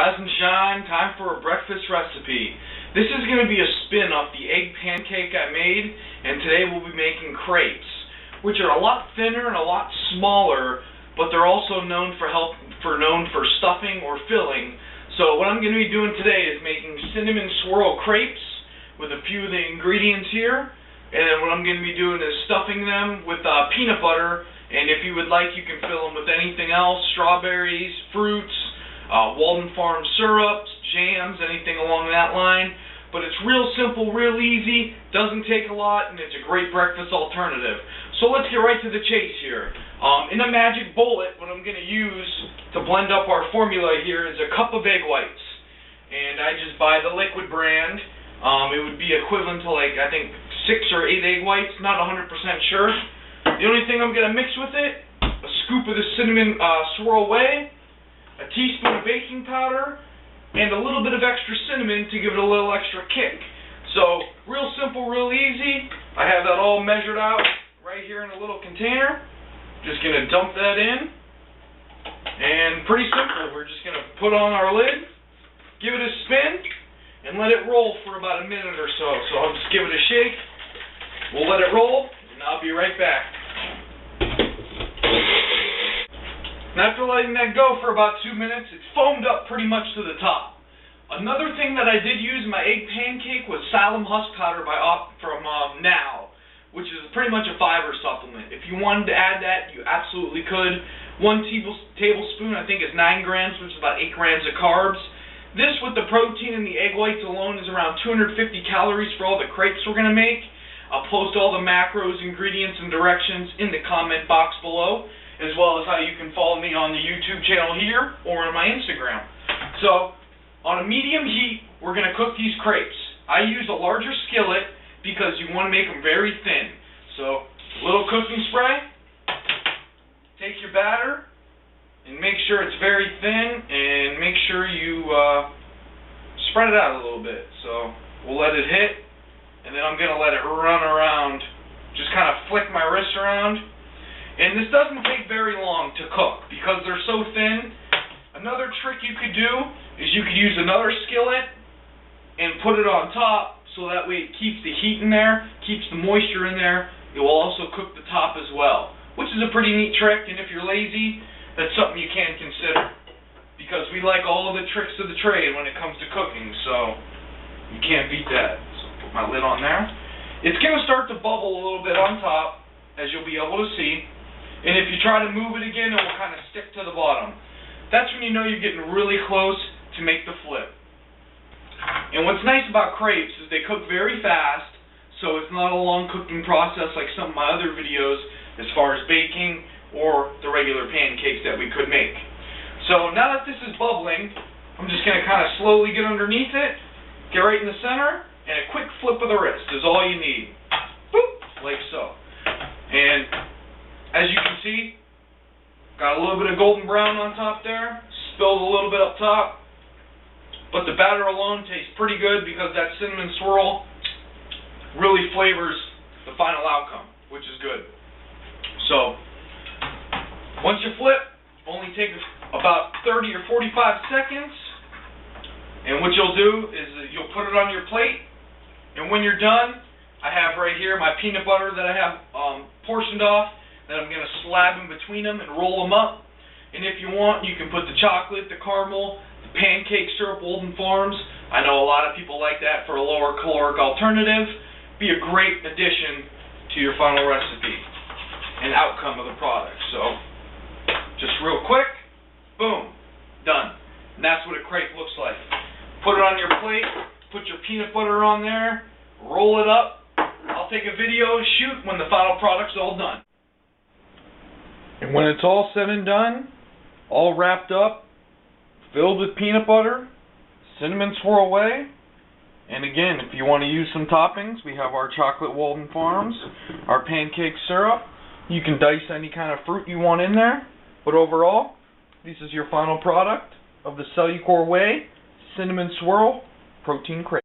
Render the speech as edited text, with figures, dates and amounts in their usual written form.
Rise and shine, time for a breakfast recipe. This is going to be a spin off the egg pancake I made, and today we'll be making crepes, which are a lot thinner and a lot smaller, but they're also known for stuffing or filling. So what I'm going to be doing today is making cinnamon swirl crepes with a few of the ingredients here, and then what I'm going to be doing is stuffing them with peanut butter, and if you would like you can fill them with anything else, strawberries, fruits, Walden Farms syrups, jams, anything along that line. But it's real simple, real easy, doesn't take a lot, and it's a great breakfast alternative. So let's get right to the chase here. In a magic bullet, what I'm going to use to blend up our formula here is a cup of egg whites. And I just buy the liquid brand. It would be equivalent to I think 6 or 8 egg whites, not 100% sure. The only thing I'm going to mix with it, a scoop of the cinnamon swirl whey, a teaspoon of baking powder, and a little bit of extra cinnamon to give it a little extra kick. So, real simple, real easy. I have that all measured out right here in a little container. Just going to dump that in. And pretty simple. We're just going to put on our lid, give it a spin, and let it roll for about a minute or so. So I'll just give it a shake. We'll let it roll, and I'll be right back. And after letting that go for about 2 minutes, it's foamed up pretty much to the top. Another thing that I did use in my egg pancake was Psyllium Husk powder from Now, which is pretty much a fiber supplement. If you wanted to add that, you absolutely could. 1 tablespoon, I think, is 9 grams, which is about 8 grams of carbs. This, with the protein in the egg whites alone, is around 250 calories for all the crepes we're going to make. I'll post all the macros, ingredients, and directions in the comment box below, as well as how you can follow me on the YouTube channel here or on my Instagram. So, on a medium heat, we're going to cook these crepes. I use a larger skillet because you want to make them very thin. So, a little cooking spray, take your batter, and make sure it's very thin, and make sure you spread it out a little bit. So, we'll let it hit, and then I'm going to let it run around, just kind of flick my wrist around. And this doesn't take very long to cook because they're so thin. Another trick you could do is you could use another skillet and put it on top so that way it keeps the heat in there, keeps the moisture in there. It will also cook the top as well, which is a pretty neat trick, and if you're lazy, that's something you can consider because we like all of the tricks of the trade when it comes to cooking, so you can't beat that. So put my lid on there. It's going to start to bubble a little bit on top, as you'll be able to see. And if you try to move it again, it will kind of stick to the bottom. That's when you know you're getting really close to make the flip. And what's nice about crepes is they cook very fast, so it's not a long cooking process like some of my other videos as far as baking or the regular pancakes that we could make. So now that this is bubbling, I'm just going to kind of slowly get underneath it, get right in the center, and a quick flip of the wrist is all you need. Boop, like so. And as you can see, got a little bit of golden brown on top there, spilled a little bit up top, but the batter alone tastes pretty good because that cinnamon swirl really flavors the final outcome, which is good. So, once you flip, only take about 30 or 45 seconds, and what you'll do is you'll put it on your plate, and when you're done, I have right here my peanut butter that I have portioned off, that I'm going to slab in between them and roll them up. And if you want, you can put the chocolate, the caramel, the pancake syrup, Walden Farms. I know a lot of people like that for a lower caloric alternative. Be a great addition to your final recipe and outcome of the product. So, just real quick, boom, done. And that's what a crepe looks like. Put it on your plate, put your peanut butter on there, roll it up. I'll take a video and shoot when the final product's all done. And when it's all said and done, all wrapped up, filled with peanut butter, cinnamon swirl whey, and again, if you want to use some toppings, we have our chocolate Walden Farms, our pancake syrup. You can dice any kind of fruit you want in there, but overall, this is your final product of the Cellucor Whey Cinnamon Swirl Protein Crepe.